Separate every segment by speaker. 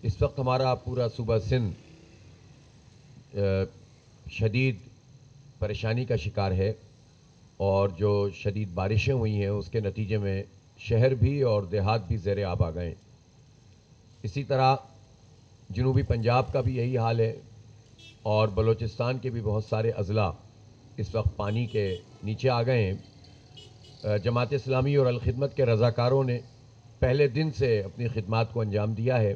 Speaker 1: اس وقت ہمارا پورا صوبہ سندھ شدید پریشانی کا شکار ہے، اور جو شدید بارشیں ہوئی ہیں اس کے نتیجے میں شہر بھی اور دیہات بھی زیر آب آ گئے ہیں۔ اسی طرح جنوبی پنجاب کا بھی یہی حال ہے، اور بلوچستان کے بھی بہت سارے اضلاع اس وقت پانی کے نیچے آ گئے ہیں۔ جماعت اسلامی اور الخدمت کے رضاکاروں نے پہلے دن سے اپنی خدمات کو انجام دیا ہے،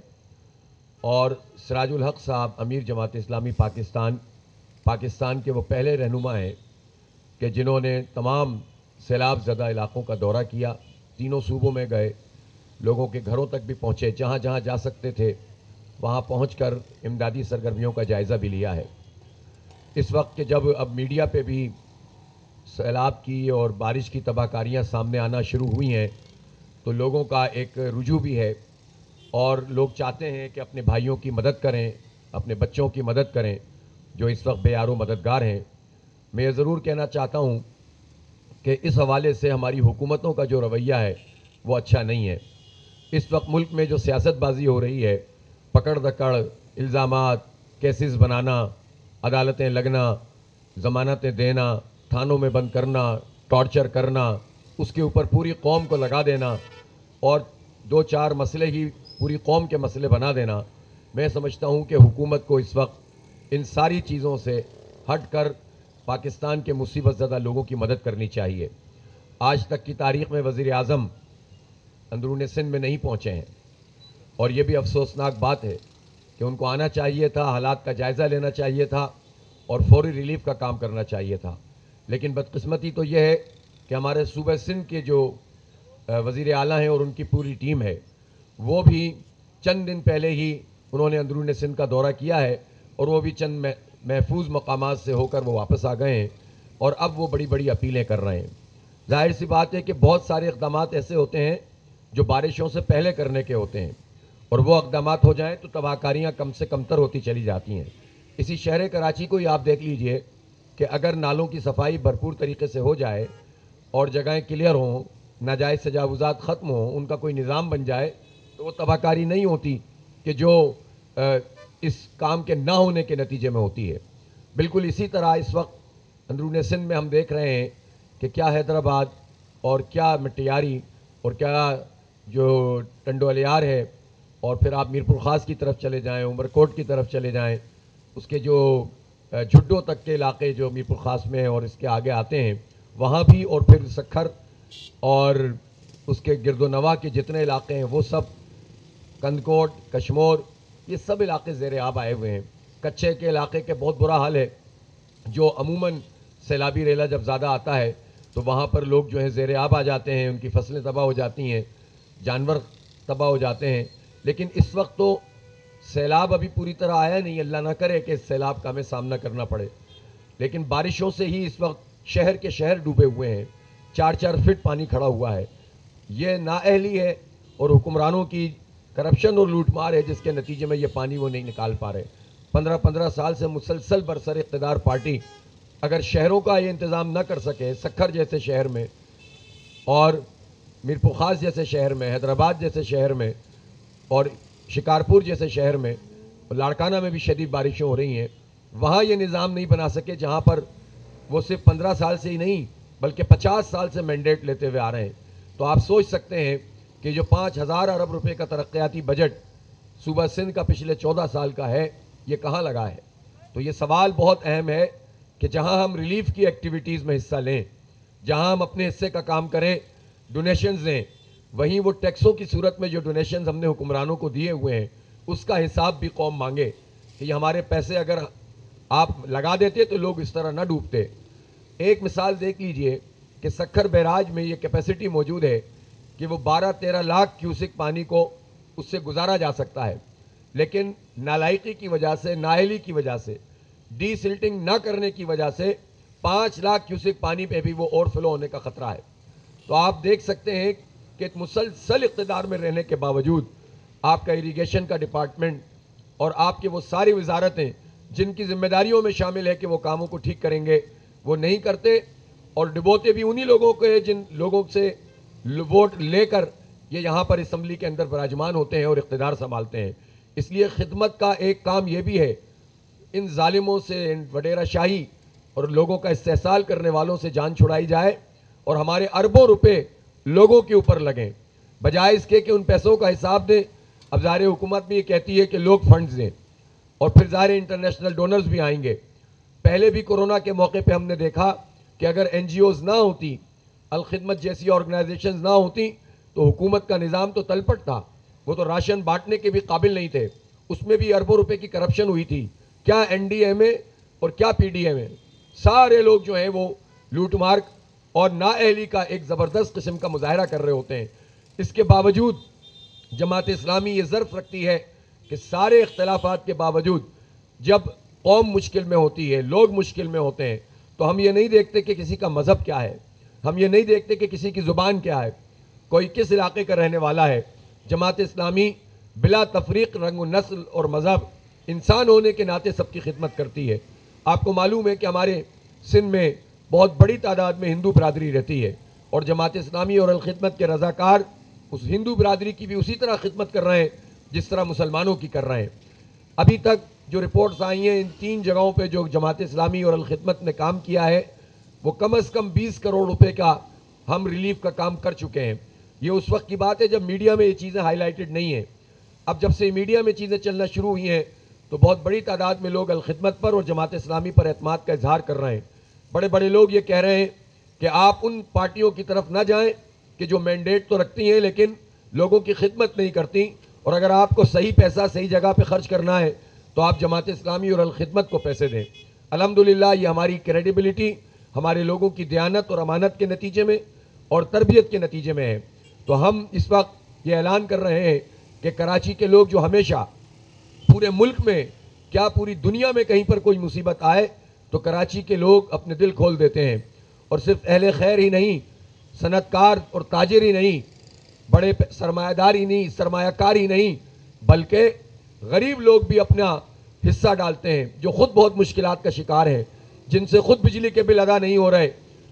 Speaker 1: اور سراج الحق صاحب امیر جماعت اسلامی پاکستان کے وہ پہلے رہنما ہیں کہ جنہوں نے تمام سیلاب زدہ علاقوں کا دورہ کیا، تینوں صوبوں میں گئے، لوگوں کے گھروں تک بھی پہنچے، جہاں جہاں جا سکتے تھے وہاں پہنچ کر امدادی سرگرمیوں کا جائزہ بھی لیا ہے۔ اس وقت کہ جب اب میڈیا پہ بھی سیلاب کی اور بارش کی تباہ کاریاں سامنے آنا شروع ہوئی ہیں تو لوگوں کا ایک رجوع بھی ہے، اور لوگ چاہتے ہیں کہ اپنے بھائیوں کی مدد کریں، اپنے بچوں کی مدد کریں جو اس وقت بے یار و مددگار ہیں۔ میں یہ ضرور کہنا چاہتا ہوں کہ اس حوالے سے ہماری حکومتوں کا جو رویہ ہے وہ اچھا نہیں ہے۔ اس وقت ملک میں جو سیاست بازی ہو رہی ہے، پکڑ دکڑ، الزامات، کیسز بنانا، عدالتیں لگنا، ضمانتیں دینا، تھانوں میں بند کرنا، ٹارچر کرنا، اس کے اوپر پوری قوم کو لگا دینا، اور دو چار مسئلے ہی پوری قوم کے مسئلے بنا دینا، میں سمجھتا ہوں کہ حکومت کو اس وقت ان ساری چیزوں سے ہٹ کر پاکستان کے مصیبت زدہ لوگوں کی مدد کرنی چاہیے۔ آج تک کی تاریخ میں وزیر اعظم اندرون سندھ میں نہیں پہنچے ہیں، اور یہ بھی افسوسناک بات ہے کہ ان کو آنا چاہیے تھا، حالات کا جائزہ لینا چاہیے تھا، اور فوری ریلیف کا کام کرنا چاہیے تھا۔ لیکن بدقسمتی تو یہ ہے کہ ہمارے صوبہ سندھ کے جو وزیر اعلیٰ ہیں اور ان کی پوری ٹیم ہے، وہ بھی چند دن پہلے ہی انہوں نے اندرون سندھ کا دورہ کیا ہے، اور وہ بھی چند محفوظ مقامات سے ہو کر وہ واپس آ گئے ہیں، اور اب وہ بڑی بڑی اپیلیں کر رہے ہیں۔ ظاہر سی بات ہے کہ بہت سارے اقدامات ایسے ہوتے ہیں جو بارشوں سے پہلے کرنے کے ہوتے ہیں، اور وہ اقدامات ہو جائیں تو تباہ کاریاں کم سے کم تر ہوتی چلی جاتی ہیں۔ اسی شہر کراچی کو ہی آپ دیکھ لیجئے کہ اگر نالوں کی صفائی بھرپور طریقے سے ہو جائے اور جگہیں کلیئر ہوں، ناجائز تجاوزات ختم ہوں، ان کا کوئی نظام بن جائے، تو وہ تباہ کاری نہیں ہوتی کہ جو اس کام کے نہ ہونے کے نتیجے میں ہوتی ہے۔ بالکل اسی طرح اس وقت اندرون سندھ میں ہم دیکھ رہے ہیں کہ کیا حیدرآباد اور کیا مٹیاری اور کیا جو ٹنڈو الیار ہے، اور پھر آپ میرپور خاص کی طرف چلے جائیں، عمر کوٹ کی طرف چلے جائیں، اس کے جو جھڈوں تک کے علاقے جو میرپور خاص میں ہیں اور اس کے آگے آتے ہیں وہاں بھی، اور پھر سکھر اور اس کے گرد و نواح کے جتنے علاقے ہیں وہ سب، کندکوٹ، کشمور، یہ سب علاقے زیر آب آئے ہوئے ہیں۔ کچھے کے علاقے کے بہت برا حال ہے، جو عموماً سیلابی ریلا جب زیادہ آتا ہے تو وہاں پر لوگ جو ہے زیر آب آ جاتے ہیں، ان کی فصلیں تباہ ہو جاتی ہیں، جانور تباہ ہو جاتے ہیں۔ لیکن اس وقت تو سیلاب ابھی پوری طرح آیا نہیں، اللہ نہ کرے کہ اس سیلاب کا ہمیں سامنا کرنا پڑے، لیکن بارشوں سے ہی اس وقت شہر کے شہر ڈوبے ہوئے ہیں، 4-4 فٹ پانی کھڑا ہوا ہے۔ یہ نااہلی ہے اور حکمرانوں کی کرپشن اور لوٹ مار ہے، جس کے نتیجے میں یہ پانی وہ نہیں نکال پا رہے۔ 15 سال سے مسلسل برسر اقتدار پارٹی اگر شہروں کا یہ انتظام نہ کر سکے، سکھر جیسے شہر میں اور میرپور خاص جیسے شہر میں، حیدرآباد جیسے شہر میں اور شکارپور جیسے شہر میں، اور لاڑکانہ میں بھی شدید بارشیں ہو رہی ہیں، وہاں یہ نظام نہیں بنا سکے جہاں پر وہ صرف 15 سال سے ہی نہیں بلکہ 50 سال سے مینڈیٹ لیتے ہوئے آ رہے ہیں، تو آپ سوچ سکتے ہیں کہ جو 5,000 ارب روپے کا ترقیاتی بجٹ صوبہ سندھ کا پچھلے 14 سال کا ہے، یہ کہاں لگا ہے۔ تو یہ سوال بہت اہم ہے کہ جہاں ہم ریلیف کی ایکٹیویٹیز میں حصہ لیں، جہاں ہم اپنے حصے کا کام کریں، ڈونیشنز دیں، وہیں وہ ٹیکسوں کی صورت میں جو ڈونیشنز ہم نے حکمرانوں کو دیے ہوئے ہیں اس کا حساب بھی قوم مانگے کہ یہ ہمارے پیسے اگر آپ لگا دیتے تو لوگ اس طرح نہ ڈوبتے۔ ایک مثال دیکھ لیجئے کہ سکھر بیراج میں یہ کیپیسٹی موجود ہے کہ وہ 12-13 لاکھ کیوسک پانی کو اس سے گزارا جا سکتا ہے، لیکن نالائقی کی وجہ سے، نااہلی کی وجہ سے، ڈی سلٹنگ نہ کرنے کی وجہ سے 5 لاکھ کیوسک پانی پہ بھی وہ اوور فلو ہونے کا خطرہ ہے۔ تو آپ دیکھ سکتے ہیں کہ مسلسل اقتدار میں رہنے کے باوجود آپ کا اریگیشن کا ڈپارٹمنٹ اور آپ کے وہ ساری وزارتیں جن کی ذمہ داریوں میں شامل ہے کہ وہ کاموں کو ٹھیک کریں گے، وہ نہیں کرتے، اور ڈبوتے بھی انہی لوگوں کو جن لوگوں سے ووٹ لے کر یہ یہاں پر اسمبلی کے اندر براجمان ہوتے ہیں اور اقتدار سنبھالتے ہیں۔ اس لیے خدمت کا ایک کام یہ بھی ہے، ان ظالموں سے، ان وڈیرہ شاہی اور لوگوں کا استحصال کرنے والوں سے جان چھڑائی جائے اور ہمارے اربوں روپے لوگوں کے اوپر لگیں، بجائے اس کے کہ ان پیسوں کا حساب دیں۔ اب ظاہر حکومت بھی یہ کہتی ہے کہ لوگ فنڈز دیں، اور پھر ظاہر انٹرنیشنل ڈونرز بھی آئیں گے۔ پہلے بھی کورونا کے موقع پہ ہم نے دیکھا کہ اگر این جی اوز نہ ہوتی، الخدمت جیسی آرگنائزیشنز نہ ہوتی، تو حکومت کا نظام تو تلپٹ تھا، وہ تو راشن بانٹنے کے بھی قابل نہیں تھے، اس میں بھی اربوں روپے کی کرپشن ہوئی تھی، کیا این ڈی ایم اے اور کیا پی ڈی ایم اے، سارے لوگ جو ہیں وہ لوٹ مار اور نااہلی کا ایک زبردست قسم کا مظاہرہ کر رہے ہوتے ہیں۔ اس کے باوجود جماعت اسلامی یہ ظرف رکھتی ہے کہ سارے اختلافات کے باوجود جب قوم مشکل میں ہوتی ہے، لوگ مشکل میں ہوتے ہیں، تو ہم یہ نہیں دیکھتے کہ کسی کا مذہب کیا ہے، ہم یہ نہیں دیکھتے کہ کسی کی زبان کیا ہے، کوئی کس علاقے کا رہنے والا ہے۔ جماعت اسلامی بلا تفریق رنگ و نسل اور مذہب انسان ہونے کے ناطے سب کی خدمت کرتی ہے۔ آپ کو معلوم ہے کہ ہمارے سندھ میں بہت بڑی تعداد میں ہندو برادری رہتی ہے، اور جماعت اسلامی اور الخدمت کے رضاکار اس ہندو برادری کی بھی اسی طرح خدمت کر رہے ہیں جس طرح مسلمانوں کی کر رہے ہیں۔ ابھی تک جو رپورٹس آئی ہیں، ان 3 جگہوں پہ جو جماعت اسلامی اور الخدمت نے کام کیا ہے، وہ کم از کم 20 کروڑ روپے کا ہم ریلیف کا کام کر چکے ہیں۔ یہ اس وقت کی بات ہے جب میڈیا میں یہ چیزیں ہائی لائٹڈ نہیں ہیں۔ اب جب سے میڈیا میں چیزیں چلنا شروع ہوئی ہیں تو بہت بڑی تعداد میں لوگ الخدمت پر اور جماعت اسلامی پر اعتماد کا اظہار کر رہے ہیں۔ بڑے بڑے لوگ یہ کہہ رہے ہیں کہ آپ ان پارٹیوں کی طرف نہ جائیں کہ جو مینڈیٹ تو رکھتی ہیں لیکن لوگوں کی خدمت نہیں کرتی، اور اگر آپ کو صحیح پیسہ صحیح جگہ پہ خرچ کرنا ہے تو آپ جماعت اسلامی اور الخدمت کو پیسے دیں۔ الحمدللہ یہ ہماری کریڈیبلٹی ہمارے لوگوں کی دیانت اور امانت کے نتیجے میں اور تربیت کے نتیجے میں ہے۔ تو ہم اس وقت یہ اعلان کر رہے ہیں کہ کراچی کے لوگ جو ہمیشہ پورے ملک میں کیا پوری دنیا میں کہیں پر کوئی مصیبت آئے تو کراچی کے لوگ اپنے دل کھول دیتے ہیں، اور صرف اہل خیر ہی نہیں، صنعت کار اور تاجر ہی نہیں، بڑے سرمایہ دار ہی نہیں، سرمایہ کار ہی نہیں، بلکہ غریب لوگ بھی اپنا حصہ ڈالتے ہیں، جو خود بہت مشکلات کا شکار ہیں، جن سے خود بجلی کے بل ادا نہیں ہو رہے،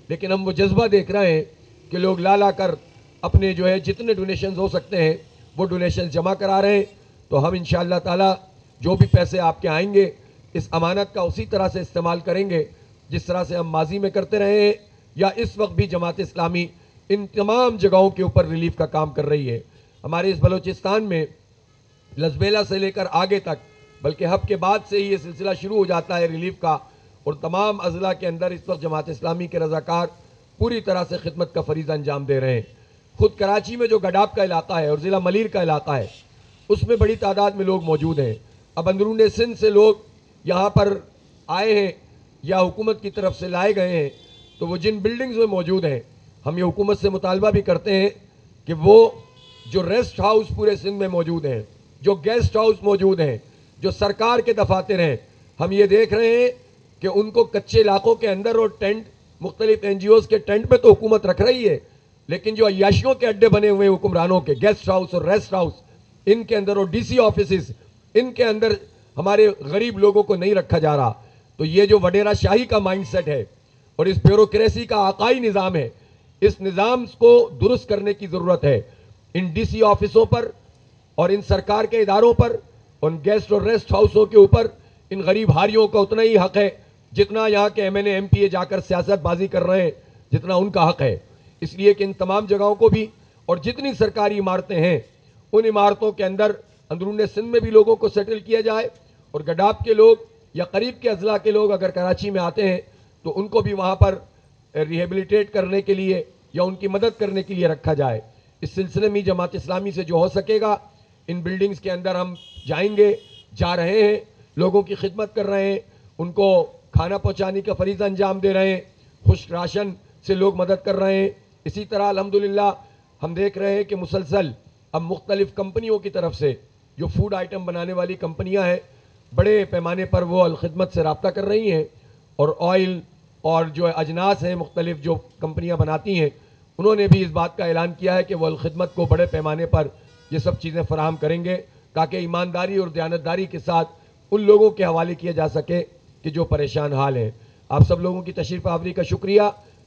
Speaker 1: لیکن ہم وہ جذبہ دیکھ رہے ہیں کہ لوگ لا کر اپنے جو ہے جتنے ڈونیشنز ہو سکتے ہیں وہ ڈونیشنز جمع کرا رہے ہیں۔ تو ہم انشاءاللہ تعالی جو بھی پیسے آپ کے آئیں گے اس امانت کا اسی طرح سے استعمال کریں گے جس طرح سے ہم ماضی میں کرتے رہے ہیں، یا اس وقت بھی جماعت اسلامی ان تمام جگہوں کے اوپر ریلیف کا کام کر رہی ہے۔ ہمارے اس بلوچستان میں لزبیلا سے لے کر آگے تک، بلکہ ہب کے بعد سے ہی یہ سلسلہ شروع ہو جاتا ہے ریلیف کا، اور تمام اضلاع کے اندر اس وقت جماعت اسلامی کے رضاکار پوری طرح سے خدمت کا فریضہ انجام دے رہے ہیں۔ خود کراچی میں جو گڈاب کا علاقہ ہے اور ضلع ملیر کا علاقہ ہے اس میں بڑی تعداد میں لوگ موجود ہیں۔ اب اندرون سندھ سے لوگ یہاں پر آئے ہیں یا حکومت کی طرف سے لائے گئے ہیں، تو وہ جن بلڈنگز میں موجود ہیں ہم یہ حکومت سے مطالبہ بھی کرتے ہیں کہ وہ جو ریسٹ ہاؤس پورے سندھ میں موجود ہیں، جو گیسٹ ہاؤس موجود ہیں، جو سرکار کے دفاتر ہیں، ہم یہ دیکھ رہے ہیں کہ ان کو کچے علاقوں کے اندر اور ٹینٹ مختلف این جی اوز کے ٹینٹ میں تو حکومت رکھ رہی ہے، لیکن جو عیاشیوں کے اڈے بنے ہوئے حکمرانوں کے گیسٹ ہاؤس اور ریسٹ ہاؤس، ان کے اندر اور ڈی سی آفیسز، ان کے اندر ہمارے غریب لوگوں کو نہیں رکھا جا رہا۔ تو یہ جو وڈیرہ شاہی کا مائنڈ سیٹ ہے اور اس بیوروکریسی کا آقائی نظام ہے، اس نظام کو درست کرنے کی ضرورت ہے۔ ان ڈی سی آفسوں پر اور ان سرکار کے اداروں پر، ان گیسٹ اور ریسٹ ہاؤسوں کے اوپر ان غریب ہاریوں کا اتنا ہی حق ہے جتنا یہاں کے M N A M P A جا کر سیاست بازی کر رہے ہیں، جتنا ان کا حق ہے۔ اس لیے کہ ان تمام جگہوں کو بھی اور جتنی سرکاری عمارتیں ہیں ان عمارتوں کے اندر اندرون سندھ میں بھی لوگوں کو سیٹل کیا جائے، اور گڈاب کے لوگ یا قریب کے اضلاع کے لوگ اگر کراچی میں آتے ہیں تو ان کو بھی وہاں پر ریہیبلیٹیٹ کرنے کے لیے یا ان کی مدد کرنے کے لیے رکھا جائے۔ اس سلسلے میں جماعت اسلامی سے جو ہو سکے گا ان بلڈنگز کے اندر ہم جائیں گے، جا رہے ہیں، لوگوں کی خدمت کر رہے ہیں، ان کو کھانا پہنچانے کا فریضہ انجام دے رہے ہیں، خشک راشن سے لوگ مدد کر رہے ہیں۔ اسی طرح الحمدللہ ہم دیکھ رہے ہیں کہ مسلسل اب مختلف کمپنیوں کی طرف سے جو فوڈ آئٹم بنانے والی کمپنیاں ہیں بڑے پیمانے پر وہ الخدمت سے رابطہ کر رہی ہیں، اور آئل اور جو اجناس ہیں مختلف جو کمپنیاں بناتی ہیں انہوں نے بھی اس بات کا اعلان کیا ہے کہ وہ الخدمت کو بڑے پیمانے پر یہ سب چیزیں فراہم کریں گے تاکہ ایمانداری اور دیانتداری کے ساتھ ان لوگوں کے حوالے کیا جا سکے کہ جو پریشان حال ہیں۔ آپ سب لوگوں کی تشریف آوری کا شکریہ۔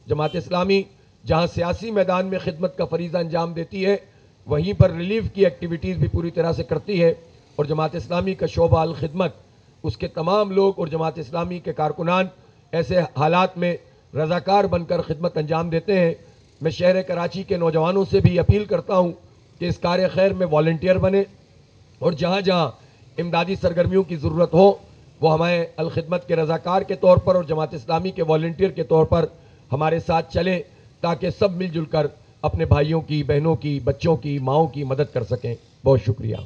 Speaker 1: جماعت اسلامی جہاں سیاسی میدان میں خدمت کا فریضہ انجام دیتی ہے وہیں پر ریلیف کی ایکٹیویٹیز بھی پوری طرح سے کرتی ہے، اور جماعت اسلامی کا شعبہ الخدمت، اس کے تمام لوگ اور جماعت اسلامی کے کارکنان ایسے حالات میں رضاکار بن کر خدمت انجام دیتے ہیں۔ میں شہر کراچی کے نوجوانوں سے بھی اپیل کرتا ہوں کہ اس کار خیر میں والنٹیئر بنے، اور جہاں جہاں امدادی سرگرمیوں کی ضرورت ہو وہ ہمیں الخدمت کے رضاکار کے طور پر اور جماعت اسلامی کے والنٹیئر کے طور پر ہمارے ساتھ چلیں، تاکہ سب مل جل کر اپنے بھائیوں کی، بہنوں کی، بچوں کی، ماؤں کی مدد کر سکیں۔ بہت شکریہ۔